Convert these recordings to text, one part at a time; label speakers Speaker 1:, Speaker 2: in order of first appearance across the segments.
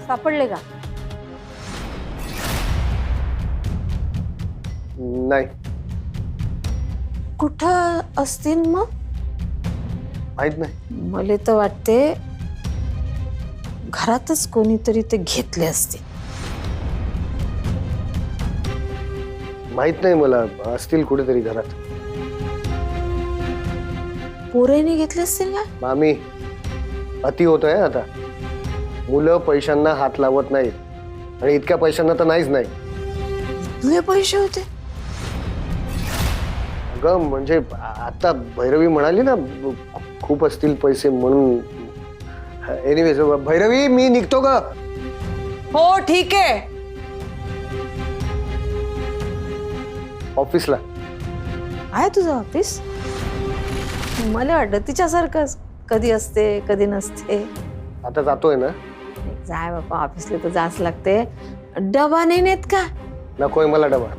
Speaker 1: सापडले का?
Speaker 2: नाही.
Speaker 1: कुठं असतील मग?
Speaker 2: माहित नाही.
Speaker 1: मला तर वाटते घरातच कोणीतरी ते घेतले असते.
Speaker 2: माहित नाही मला, असतील कुठेतरी घरात.
Speaker 1: पोरेने घेतले असतील का?
Speaker 2: मामी, अति होत आहे आता. मुलं पैशांना हात लावत नाहीत आणि इतक्या पैशांना तर नाहीच नाही.
Speaker 1: तुझे पैसे होते?
Speaker 2: अगं म्हणजे आता भैरवी म्हणाली ना खूप असतील पैसे म्हणून. एनिवेज भैरवी, मी निघतो ग.
Speaker 3: हो ठीक आहे.
Speaker 2: ऑफिसला.
Speaker 1: आहे तुझं ऑफिस? मला वाटतं तिच्यासारखंच कधी असते कधी नसते.
Speaker 2: आता जातोय ना.
Speaker 1: जाय बाबा, ऑफिसला तर जाच लागते. डबा नाही नेत का?
Speaker 2: नकोय मला डबा.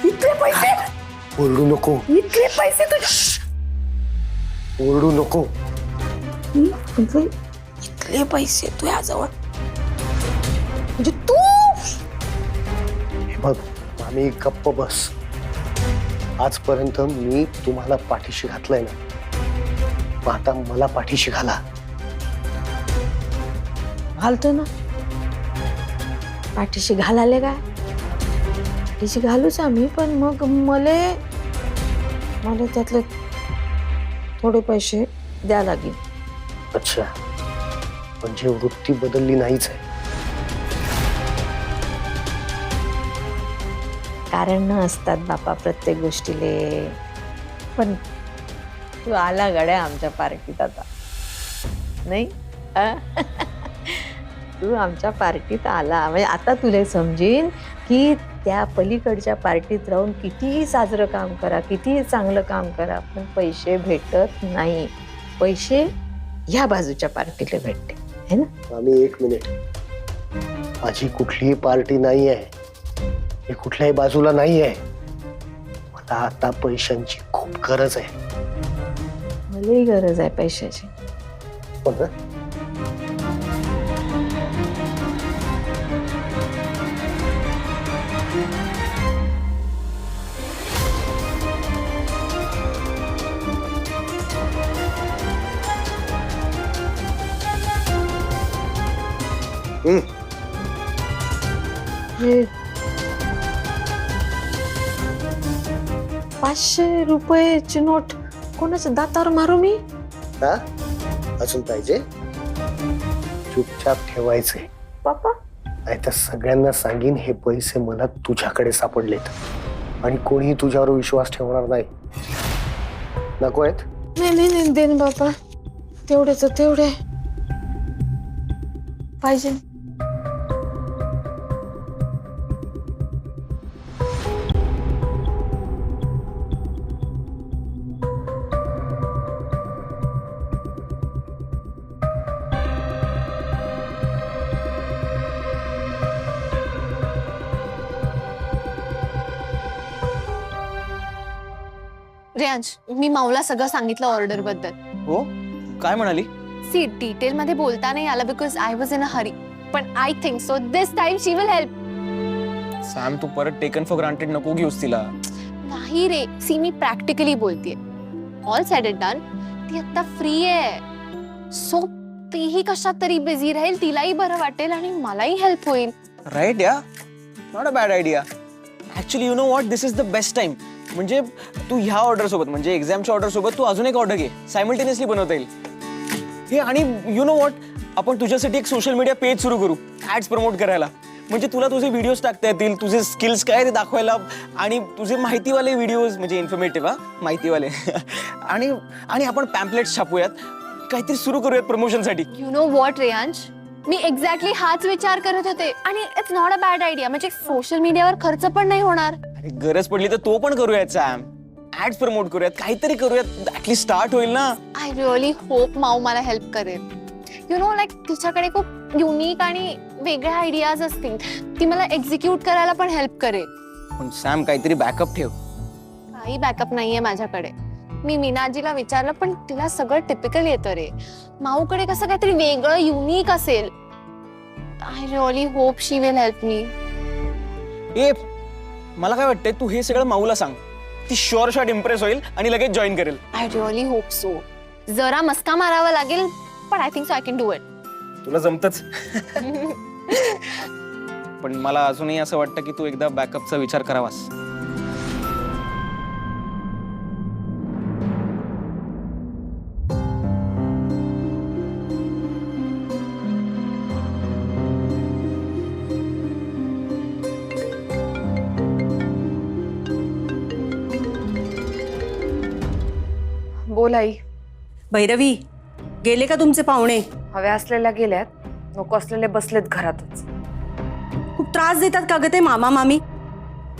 Speaker 1: इतके पैसे?
Speaker 2: ओरडू नको.
Speaker 1: इतके पैसे तुझे?
Speaker 2: ओरडू नको.
Speaker 1: इतके पैसे तुझ्याजवळ? म्हणजे तू?
Speaker 2: हे बघ मामी, गप्प बस. आजपर्यंत मी तुम्हाला पाठीशी घातलंय ना, मग आता मला पाठीशी घाला.
Speaker 1: घालतो ना. पाठीशी घालाले काय? पाठीशी घालूच आम्ही, पण मग मला त्यातले थोडे पैसे द्या लागेल.
Speaker 2: अच्छा, म्हणजे वृत्ती बदलली नाहीच आहे.
Speaker 1: कारण न असतात बापा प्रत्येक गोष्टीले. पण तू आला गड्या आमच्या पार्टीत आता, नाही? तू आमच्या पार्टीत आला म्हणजे आता तुला समजेन की त्या पलीकडच्या पार्टीत राहून कितीही साजरं काम करा, कितीही चांगलं काम करा, पण पैसे भेटत नाही. पैसे ह्या बाजूच्या पार्टीला भेटते, है ना?
Speaker 2: मामी एक मिनिट. माझी कुठलीही पार्टी नाही आहे, मी कुठल्याही बाजूला नाही आहे. मला आता पैशांची खूप गरज आहे.
Speaker 1: मलाही गरज आहे पैशाची.
Speaker 2: हो ना?
Speaker 1: हे 500 रुपयाची नोट कोणाच्या दातावर मारू मी?
Speaker 2: हा? अजून पाहिजे? चुपचाप ठेवायचे.
Speaker 1: पापा
Speaker 2: नाहीतर सगळ्यांना सांगीन हे पैसे मला तुझ्याकडे सापडलेत आणि कोणीही तुझ्यावर विश्वास ठेवणार नाही. नको आहेत?
Speaker 1: नाही देन बापा, तेवढेच तेवढे पाहिजे.
Speaker 4: रेयांश, मी माऊला सगळं सांगितलं ऑर्डर बद्दल.
Speaker 5: हो, काय म्हणाली?
Speaker 4: सी डिटेल मध्ये बोलता नाही आला because I was in a hurry, पण I think so this time she will help.
Speaker 5: Sam, तू परत टेकन फॉर ग्रांटेड नको घेऊस तिला.
Speaker 4: नाही रे, सी मी प्रॅक्टिकली बोलतेय. ऑल सेड इट डन, ती आता फ्री आहे, सो तीही कशात तरी बिझी राहील, तिलाही बरं वाटेल आणि मलाही हेल्प होईल.
Speaker 5: राईट या, not a bad idea. Actually you know what, this is the best time. म्हणजे तू ह्या ऑर्डर सोबत, म्हणजे एक्झामच्या ऑर्डर सोबत तू अजून एक ऑर्डर घे, सायमल्टेनियसली बनवता येईल हे. आणि यू नो व्हॉट, आपण तुझ्यासाठी एक सोशल मीडिया पेज सुरू करू ऍड्स प्रमोट करायला. म्हणजे तुला तुझे व्हिडिओज टाकता येतील, तुझे स्किल्स काय ते दाखवायला, आणि तुझे माहितीवाले व्हिडिओज, म्हणजे इन्फॉर्मेटिव्ह, माहितीवाले. आणि आणि आपण पॅम्पलेट्स छापूयात, काहीतरी सुरू करूयात प्रमोशनसाठी.
Speaker 4: You know what Reyansh, me exactly हाच विचार करत होते. आणि it's not a bad idea, म्हणजे सोशल मीडियावर खर्च पण नाही होणार.
Speaker 5: अरे गरज पडली तर तो पण करूयात सॅम, ऍड्स प्रमोट करूयात, काहीतरी करूयात, ऍटलीस्ट स्टार्ट होईल ना.
Speaker 4: आय रिअली होप माऊ मला हेल्प करेल. यू नो लाईक तिच्याकडे खूप युनिक आणि वेगळ्या आयडियाज असतील ती मला एक्झिक्यूट करायला पण हेल्प करेल.
Speaker 5: पण सॅम काहीतरी बॅकअप ठेव.
Speaker 4: काही बॅकअप नाहीये माझ्याकडे. मी मीनाजीला विचारलं पण तिला सगळं टिपिकल येतं रे. माऊकडे कसं काहीतरी वेगळं युनिक असेल. I really hope she will help me.
Speaker 5: ए मला काय वाटतंय तू हे सगळं माऊला सांग. ती शुअर शॉट इम्प्रेस होईल आणि लगेच जॉईन करेल.
Speaker 4: I really hope so. जरा मस्का मारावा लागेल पण I think so I can do it.
Speaker 5: तुला जमतच. पण मला अजूनही असं वाटतं की तू एकदा बॅकअपचा विचार करावास.
Speaker 3: बोल आई.
Speaker 6: भैरवी, गेले का तुमचे पाहुणे?
Speaker 3: हव्या असलेल्या गेल्यात, नको असलेले बसलेत घरातच.
Speaker 6: खूप त्रास देतात का ग ते मामा मामी?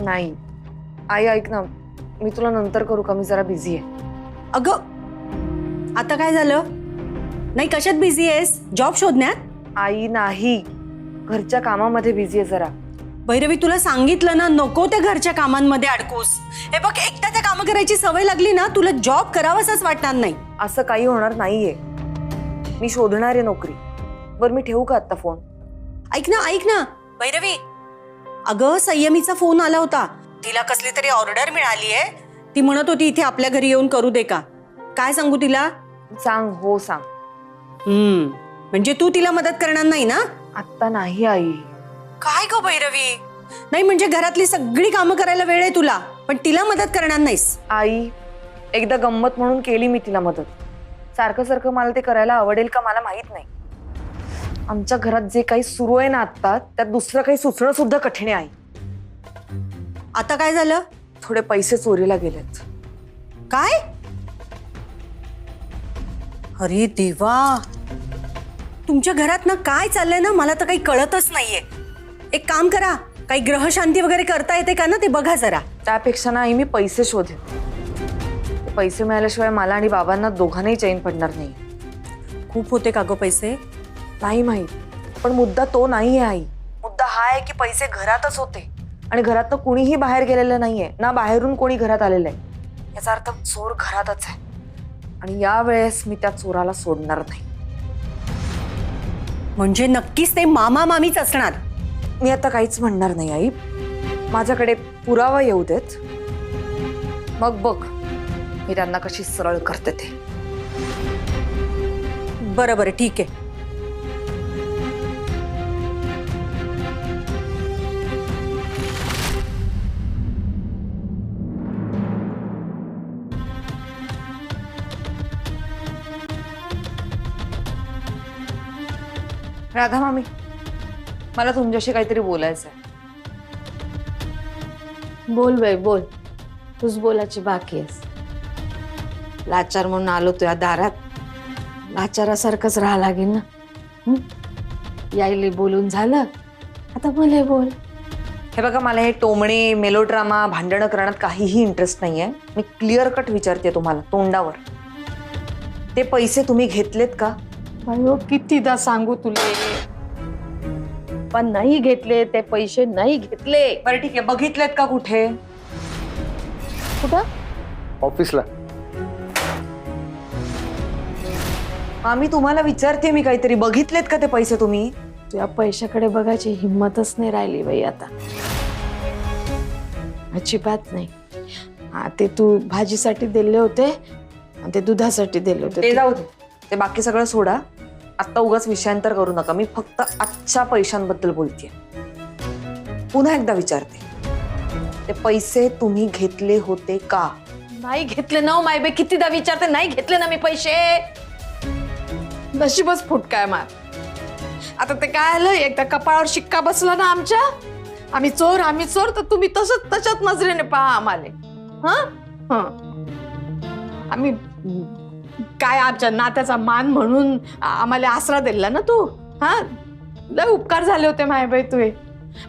Speaker 3: नाही आई, ऐक ना, मी तुला नंतर करू का? मी जरा बिझी आहे.
Speaker 6: अगं आता काय झालं? नाही कशात बिझी आहेस? जॉब शोधण्यात?
Speaker 3: आई नाही, घरच्या कामामध्ये बिझी आहे जरा.
Speaker 6: भैरवी तुला सांगितलं ना नको त्या घरच्या कामांमध्ये अडकूस. हे बघ एकदा त्या कामं करायची सवय लागली ना तुला जॉब करावासाच वाटणार नाही.
Speaker 3: असं काही होणार नाहीये. मी शोधणार आहे नोकरी. बरं मी ठेवू का आता फोन?
Speaker 6: ऐक ना भैरवी, अगं संयमीचा फोन आला होता. तिला कसली तरी ऑर्डर मिळाली आहे. ती म्हणत होती इथे आपल्या घरी येऊन करू दे का? काय सांगू तिला?
Speaker 3: सांग. हो सांग.
Speaker 6: म्हणजे तू तिला मदत करणार नाही ना?
Speaker 3: आत्ता नाही आई.
Speaker 6: काय ग भैरवी? नाही म्हणजे घरातली सगळी कामं करायला वेळ आहे तुला पण तिला मदत करणार नाहीस?
Speaker 3: आई एकदा गंमत म्हणून केली मी तिला मदत. सारखं सारखं मला ते करायला आवडेल का मला माहित नाही. आमच्या घरात जे काही सुरू आहे ना आता त्यात दुसरं काही सुचणं सुद्धा कठीण आहे.
Speaker 6: आता काय झालं?
Speaker 3: थोडे पैसे चोरीला गेलेत.
Speaker 6: काय? अरे देवा, तुमच्या घरात ना काय चाललंय ना मला तर काही कळतच नाहीये. एक काम करा, काही ग्रहशांती वगैरे करता येते का ना ते बघा जरा.
Speaker 3: त्यापेक्षा ना आई मी पैसे शोधेन. ते पैसे मिळाल्याशिवाय मला आणि बाबांना दोघांनाही चैन पडणार नाही.
Speaker 6: खूप होते का ग पैसे?
Speaker 3: नाही माहित, पण मुद्दा तो नाही आहे आई. मुद्दा हा आहे की पैसे घरातच होते आणि घरातनं कुणीही बाहेर गेलेलं नाहीये ना बाहेरून कोणी घरात आलेलं आहे. याचा अर्थ चोर घरातच आहे आणि या वेळेस मी त्या चोराला सोडणार नाही.
Speaker 6: म्हणजे नक्कीच ते मामा मामीच असणार.
Speaker 3: मी आता काहीच म्हणणार नाही आई. माझ्याकडे पुरावा येऊ देत, मग बघ मी त्यांना कशी सरळ करते ते.
Speaker 6: बरं ठीक आहे.
Speaker 3: राधा मामी, मला तुमच्याशी काहीतरी बोलायचं आहे.
Speaker 1: बोल बाई बोल. तूच बोलायची बाकी आहेस. लाचार म्हणून आलो तुझ्या दारात. लाचारासारखंच राहा लागेल ना. यायले बोलून झालं, आता मला बोल.
Speaker 3: हे बघा, मला हे टोमणे मेलोड्रामा भांडणं करण्यात काहीही इंटरेस्ट नाहीये. मी क्लिअर कट विचारते तुम्हाला तोंडावर. ते पैसे तुम्ही घेतलेत का?
Speaker 1: अयो कितीदा सांगू तुले, पण नाही घेतले ते पैसे, नाही घेतले.
Speaker 3: बरं ठीक आहे, बघितलेत का कुठे?
Speaker 1: कुठं?
Speaker 2: ऑफिसला.
Speaker 3: आम्ही तुम्हाला विचारते मी काहीतरी, बघितलेत का ते पैसे तुम्ही?
Speaker 1: तुझ्या पैशाकडे बघायची हिंमतच नाही राहिली बाई आता. अजिबात नाही. हा ते तू भाजीसाठी दिले होते आणि ते दुधासाठी दिले होते.
Speaker 3: ते जाऊ दे, ते बाकी सगळं सोडा. आत्ता उगाच विषयांतर करू नका. मी फक्त आजच्या पैशांबद्दल बोलतेय. पुन्हा एकदा विचारते, ते पैसे तुम्ही घेतले होते का?
Speaker 1: नाही घेतले ना मायबे, कितीदा विचारते. नाही घेतले ना मी पैसे. नशीबच फुटकाय मार. आता ते काय आलं, एकदा कपाळावर शिक्का बसला ना आमच्या, आम्ही चोर तर तुम्ही तसंच तशाच नजरेने पहा आम्हाला. आम्ही काय आमच्या नात्याचा मान म्हणून आम्हाला आसरा दिला ना तू. लय उपकार झाले होते मायबाई तुझे.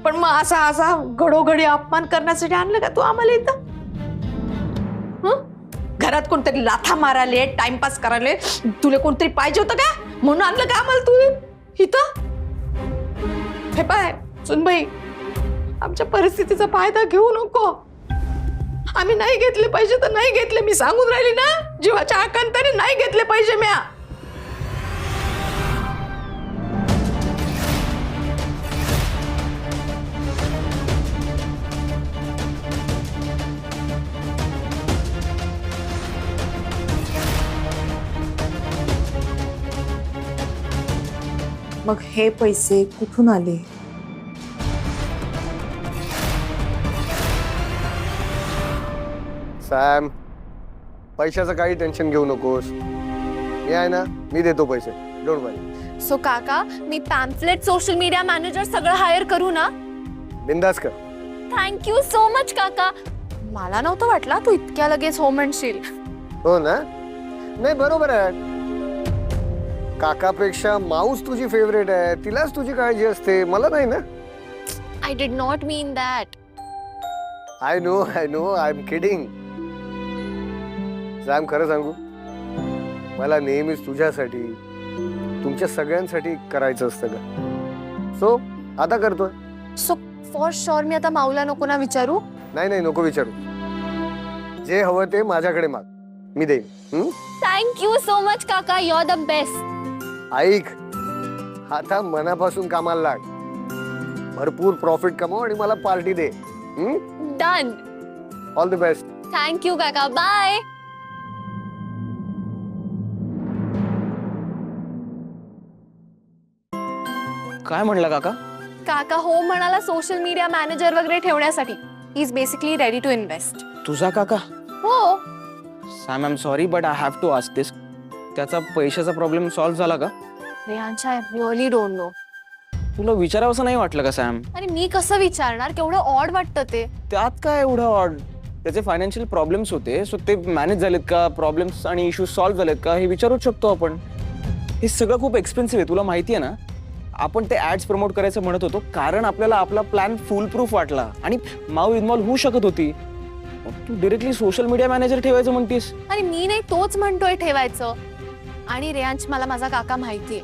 Speaker 1: पण मग असा घडोघडी अपमान करण्यासाठी आणलं का तू आम्हाला इथं? घरात कोणतरी लाथा माराले, टाइमपास करायले, तुला कोणतरी पाहिजे होतं का म्हणून आणलं का आम्हाला तू इथं? हे पाय सुनबाई, आमच्या परिस्थितीचा फायदा घेऊ नको. आम्ही नाही घेतले पैसे तर नाही घेतले, मी सांगून राहिली ना, जीवाच्या आकांताने नाही घेतले पैसे म्या.
Speaker 3: मग हे पैसे कुठून आले?
Speaker 2: सॅम, पैशाचं काही टेन्शन घेऊ नकोस. मी आहे ना, मी देतो पैसे, डोंट वरी.
Speaker 4: सो काका, मी पॅम्फलेट, सोशल मीडिया मॅनेजर सगळं हायर करू ना?
Speaker 2: बिंदास कर.
Speaker 4: थँक्यू सो मच काका. मला नव्हतं वाटलं तू इतक्या लगेच हो म्हणशील.
Speaker 2: हो ना? नाही, बरोबर आहे. काकापेक्षा माऊस तुझी फेवरेट आहे, तिलाच तुझी काळजी असते, मला नाही ना.
Speaker 4: I did not mean that.
Speaker 2: I know, I am kidding. Sam, खरं सांगू, मला नेहमीच तुझ्यासाठी, तुमच्या सगळ्यांसाठी करायचं असतं का. सो आता करतोय.
Speaker 4: सो फॉर शुअर मी आता माऊला नको ना विचारू?
Speaker 2: नाही, नको विचारू. जे हवं ते माझ्याकडे माग, मी देईन.
Speaker 4: थँक्यू सो मच काका, यू आर द बेस्ट.
Speaker 2: ऐक, आता मनापासून कामाला लाग, भरपूर प्रॉफिट कमव आणि मला party they.
Speaker 4: Done.
Speaker 2: All the best.
Speaker 4: Thank you काका, बाय.
Speaker 5: काय म्हणला काका?
Speaker 4: काका हो म्हणाला सोशल मीडिया मॅनेजर वगैरे ठेवण्यासाठी. He is basically ready to invest.
Speaker 5: तुझा काका?
Speaker 4: हो.
Speaker 5: Sam, I am sorry but I have to ask this. त्याचा पैशाचा प्रॉब्लेम सॉल्व्ह झाला का?
Speaker 4: Rehansh, I really don't know.
Speaker 5: तुला विचारावंसं नाही वाटलं का सॅम?
Speaker 4: अरे मी कसं विचारणार, केवढं ऑड वाटतं ते.
Speaker 5: त्यात काय एवढं ऑड? त्याचे फायनान्शियल प्रॉब्लेम्स होते, सो ते मॅनेज झालेत का, प्रॉब्लेम्स आणि इश्यूज सॉल्व्ह झालेत का हे विचारूच शकतो आपण. हे सगळं खूप एक्सपेन्सिव्ह आहे, तुला माहिती आहे ना. आपण ते ऍड्स प्रमोट करायचं म्हणत होतो कारण आपल्याला आपला प्लॅन फुल प्रूफ वाटला आणि माऊ इन्व्हॉल्व होऊ शकत होती. तू डिरेक्टली सोशल मीडिया मॅनेजर ठेवायचं म्हणतीस?
Speaker 4: आणि मी नाही, तोच म्हणतोय ठेवायचं. आणि रेहांश, मला माझा काका माहितीये,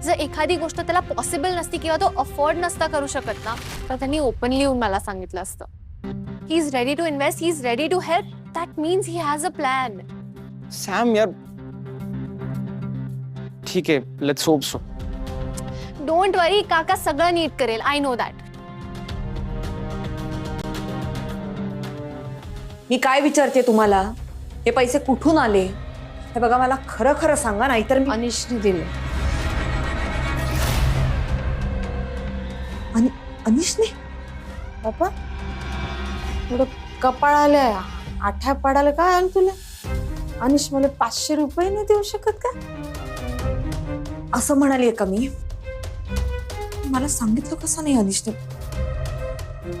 Speaker 4: जर एखादी गोष्ट त्याला पॉसिबल नसती किंवा तो अफोर्ड नसता करू शकत ना, तर त्यांनी ओपनली येऊन मला सांगितलं असतं. He is ready to invest, he is ready to help. That means he has a plan.
Speaker 5: Sam यार, ठीक आहे, let's hope so.
Speaker 4: Don't worry, काका सगळं नीट करेल. I know that.
Speaker 3: मी काय विचारते तुम्हाला, हे पैसे कुठून आले हे बघा, मला खरं खरं सांगा, नाहीतर मी.
Speaker 1: अनिशने दिले.
Speaker 3: अनिशने?
Speaker 1: बाबा, थोडं कपाळ आलंय, आठ्या पडायला काय आलं तुला? अनिश मला 500 रुपये नाही देऊ शकत का?
Speaker 3: असं म्हणाली का मी? मला सांगितलं कसं नाही अनिशने?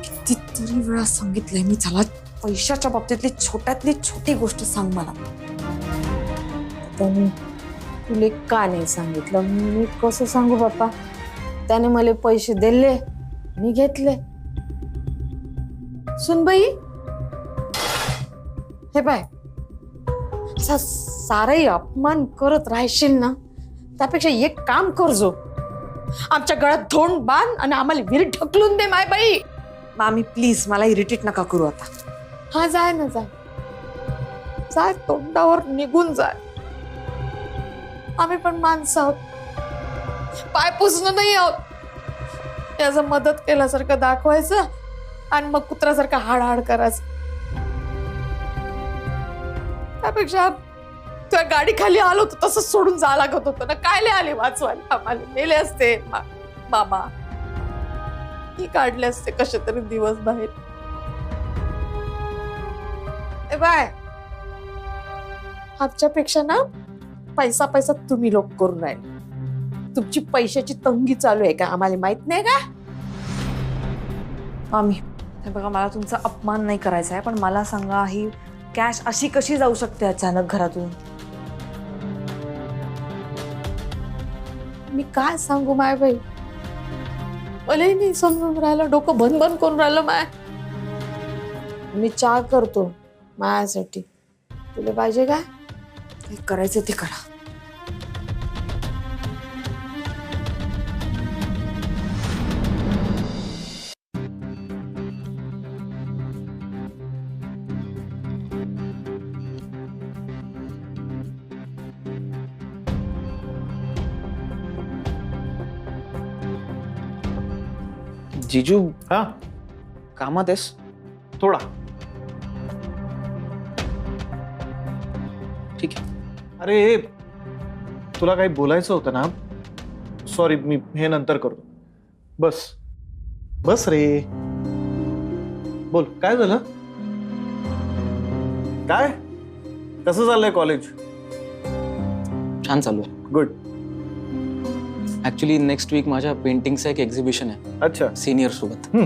Speaker 3: कितीतरी वेळा सांगितलंय मी, चला पैशाच्या बाबतीतली छोट्यातली छोटी गोष्ट सांग मला.
Speaker 1: त्याने तुले का नाही सांगितलं? मी कसं सांगू बाप्पा? त्याने मला पैसे दिले, मी घेतले. सुनबाई, हे बाय, असा साराही अपमान करत राहशील ना, त्यापेक्षा एक काम कर, जो आमच्या गळ्यात धोंड बांध आणि आम्हाला विहिरीत ढकलून दे. माय बाई,
Speaker 3: मामी प्लीज मला इरिटेट नका करू आता.
Speaker 1: हा, जाय ना, जाय, तोंडावर निघून जाय. आम्ही पण माणसं आहोत, पाय पुसणं नाही आहोत. याचं मदत केल्यासारखं दाखवायचं आणि मग कुत्र्यासारखं हाड करायचं. त्यापेक्षा त्या गाडी खाली आलो होतो तसंच सोडून जा लागत होतं ना. कायले आले वाचवायला? आम्हाला मेले असते बाबा, ही काढले असते कसे तरी दिवस बाहेर. बाय, आमच्यापेक्षा ना पैसा तुम्ही लोक करून राहिले. तुमची पैशाची तंगी चालू आहे का आम्हाला माहित नाही का?
Speaker 3: मामी हे बघा, मला तुमचा अपमान नाही करायचा आहे, पण मला सांगा, ही कॅश अशी कशी जाऊ शकते अचानक घरातून?
Speaker 1: मी काय सांगू माय बाई, मलाही नाही समजून राहिलं, डोकं बंद करून राहिलं. मी चहा करतो माझ्यासाठी, तुला पाहिजे का?
Speaker 3: काय करायचं ते करा.
Speaker 5: जिजू
Speaker 7: हा
Speaker 5: कामात आहेस?
Speaker 7: थोडा.
Speaker 5: ठीक आहे.
Speaker 7: अरे तुला काही बोलायचं होतं ना? सॉरी, मी हे नंतर करतो. बस बस रे. बोल, काय झालं? काय कसं चाललंय कॉलेज?
Speaker 5: छान चालू आहे.
Speaker 7: गुड.
Speaker 5: ऍक्च्युली नेक्स्ट वीक माझ्या पेंटिंगचं एक एक्झिबिशन आहे
Speaker 7: अच्छा.
Speaker 5: सिनियर सोबत.
Speaker 7: हम्म.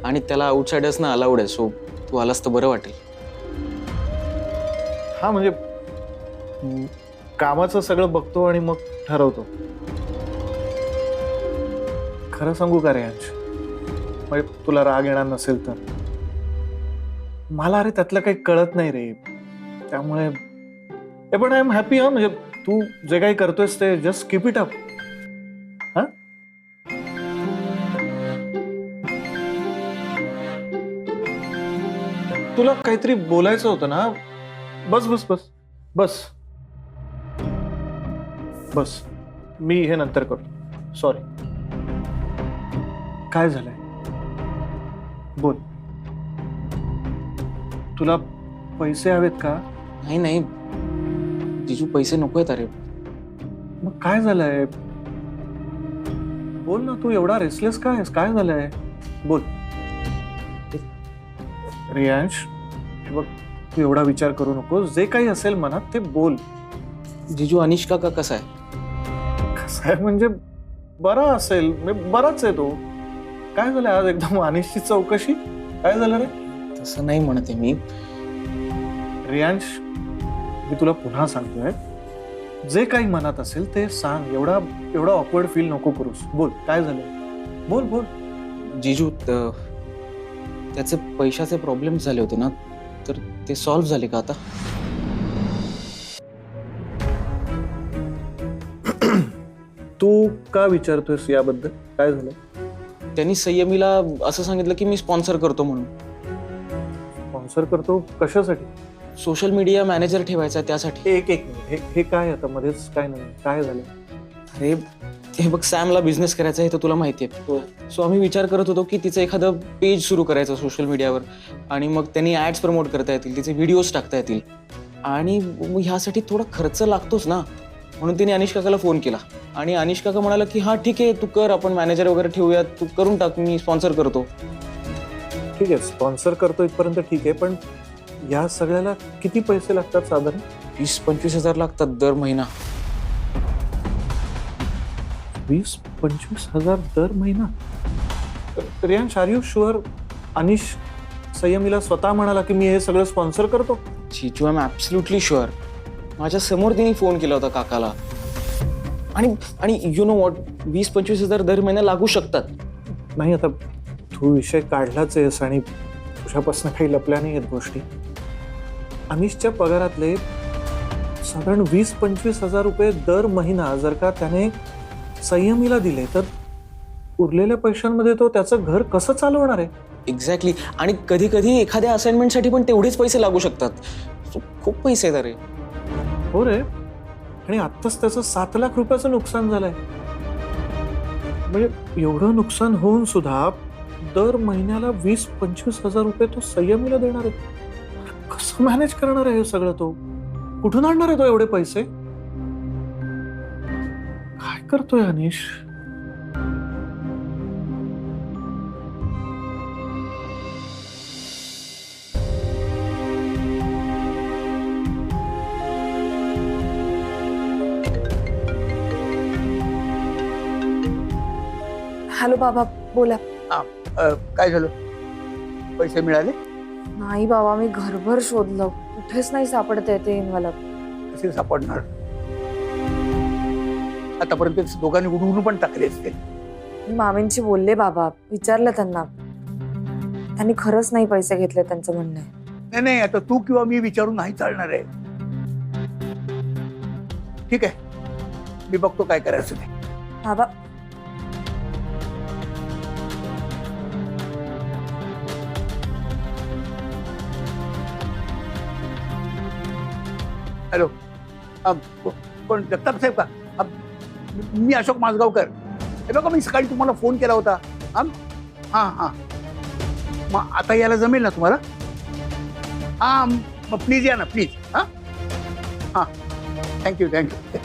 Speaker 5: आणि त्याला आउटसाइडर्स ना अलाउड आहे, सो तू आलास तर बरं वाटेल.
Speaker 7: हा म्हणजे कामाचं सगळं बघतो आणि मग ठरवतो. खरं सांगू का रे अंश, म्हणजे तुला राग येणार नसेल तर, मला अरे त्यातलं काही कळत नाही रे. त्यामुळे पण आय एम हॅपी. हा म्हणजे तू जे काही करतोयस ते जस्ट कीप इट अप. हा तुला काहीतरी बोलायचं होतं ना? बस बस बस बस बस. मी हे नंतर करतो. सॉरी. काय झालंय? बोल. तुला पैसे हवेत का?
Speaker 5: नाही नाही जिजू, पैसे नको आहेत. अरे
Speaker 7: मग काय झालंय? बोल ना. तू एवढा रेसलेस काय आहेस? काय झालंय? बोल. रियांश, हे बघ, तू एवढा विचार करू नको. जे काही असेल मनात ते बोल.
Speaker 5: जिजू, अनिश काका कसा आहे?
Speaker 7: कसं आहे म्हणजे बरा असेल. बराच आहे तो. काय झालं आज एकदम अनिशची चौकशी? काय झालं रे?
Speaker 5: तसं नाही म्हणते मी.
Speaker 7: रियांश, मी तुला पुन्हा सांगतोय, जे काही मनात असेल ते सांग. एवढा ऑकवर्ड फील नको करूस. बोल, काय झालं? बोल बोल.
Speaker 5: जिजू, त्याचे पैशाचे प्रॉब्लेम झाले होते ना, तर ते सॉल्व्ह झाले का आता?
Speaker 7: तू का विचारतोयस याबद्दल? काय झालं?
Speaker 5: त्यांनी संयमीला असं सांगितलं की मी स्पॉन्सर करतो म्हणून.
Speaker 7: स्पॉन्सर करतो? कशासाठी?
Speaker 5: सोशल मीडिया मॅनेजर ठेवायचा त्यासाठी.
Speaker 7: एक मिनिट. हे काय आता मध्येच? काय नाही, काय झालं?
Speaker 5: अरे हे बघ, सॅमला बिझनेस करायचा आहे तर तुला माहिती आहे. सो आम्ही विचार करत होतो की तिचं एखादं पेज सुरू करायचं सोशल मीडियावर, आणि मग त्यांनी ऍड्स प्रमोट करता येतील, तिचे व्हिडिओज टाकता येतील. आणि मग ह्यासाठी थोडा खर्च लागतोच ना. म्हणून तिने अनिश काकाला फोन केला आणि अनिश काका म्हणाला की हा ठीक आहे, तू कर, आपण मॅनेजर वगैरे ठेवूयात, तू करून टाक, मी स्पॉन्सर करतो.
Speaker 7: ठीक आहे, स्पॉन्सर करतो इथपर्यंत ठीक आहे, पण या सगळ्याला किती पैसे लागतात साधारण?
Speaker 5: 20-25 हजार लागतात दर महिना.
Speaker 7: 20-25 हजार दर महिना? Riyansh, are you sure? Anish संयमीला स्वतः म्हणाला की मी हे सगळं स्पॉन्सर करतो?
Speaker 5: जिजू, आय एम ॲब्सोल्युटली शुअर. माझ्या समोर तिने फोन केला होता काकाला. आणि यु नो वॉट, 20-25 हजार दर महिना लागू शकतात.
Speaker 7: नाही, आता तू विषय काढलाच आहेस आणि तुझ्यापासून काही लपल्या नाही आहेत गोष्टी. अनिशच्या पगारातले साधारण 20-25 हजार रुपये दर महिना जर का त्याने संयमीला दिले, तर उरलेल्या पैशांमध्ये तो त्याचं घर कसं चालवणार आहे?
Speaker 5: एक्झॅक्टली. आणि कधी कधी एखाद्या असाइनमेंटसाठी पण तेवढेच पैसे लागू शकतात. So, खूप पैसे आहेत अरे.
Speaker 7: हो रे. आणि आत्ताच त्याचं 7 लाख रुपयाचं नुकसान झालंय. म्हणजे एवढं नुकसान होऊन सुद्धा दर महिन्याला 20-25 हजार रुपये तो संयमीला देणार आहे. कसं मॅनेज करणार आहे हे सगळं? तो कुठून आणणार आहे तो एवढे पैसे? काय करतोय अनिश?
Speaker 3: हॅलो बाबा, बोला.
Speaker 8: काय झालं? पैसे मिळाले?
Speaker 3: नाही बाबा, मी घरभर शोधलं, कुठेच नाही सापडते ते इन्व्हलप.
Speaker 8: कसे सापडणार? आतापर्यंत दोघांनी उडवून पण टाकले असते.
Speaker 3: मी मामींशी बोलले बाबा, विचारलं त्यांना, त्यांनी खरंच नाही पैसे घेतले, त्यांचं म्हणणं आहे.
Speaker 8: नाही नाही, आता तू किंवा मी विचारून नाही चालणार आहे. ठीक आहे, मी बघतो काय करायचं ते.
Speaker 3: बाबा,
Speaker 8: हॅलो, कोण? जगताप साहेब का? मी अशोक माजगावकर. हे बघा, मी सकाळी तुम्हाला फोन केला होता. हा हा मग आता यायला जमेल ना तुम्हाला? हा मग प्लीज या ना प्लीज. हा हा थँक्यू थँक्यू.